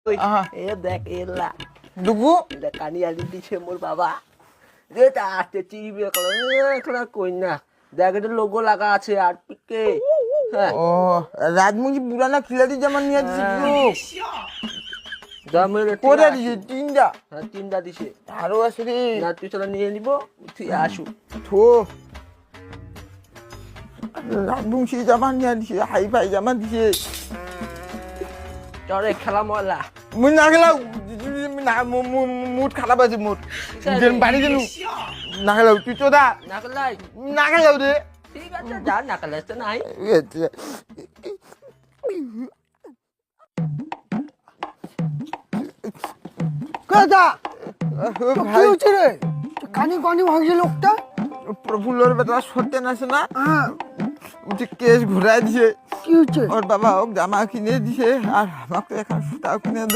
এ দেখ এলা ডুগু দেখ কানি আলি দিছে মোর বাবা রে তা আসতে চিবিয়ে এখন কই না দেখ এটা লোগো লাগা আছে আর পিকে হ্যাঁ ও রাজমুখী পুরানা খিলাড়ি জামা নিয়ে আসছে দামের কোথায় দিছে তিনটা হ্যাঁ তিনটা দিছে আরো আছে রে না তুই চলো নিয়ে নিব তুই আসু থো রাজবংশী জামা নিয়ে দিছে হাই ফাই জামা দিছে চরে খেলা ময়লা মুই না খেলাও না মুড খারাপ আছে মুড বাড়ি গেলু না খেলাও তুই চোদা না খেলাই না খেলাও রে ঠিক আছে যা না খেলাস তো নাই কেদা কি ভাই হচ্ছে রে কানে কানে ভাঙছে লোকটা প্রফুল্লর বেটা সত্যেন আছে না হ্যাঁ উঠে কেস ঘুরাই দিছে কি হচ্ছে ওর বাবা ওক জামা কিনে দিছে আর আমাকে এখন সুতাও কিনে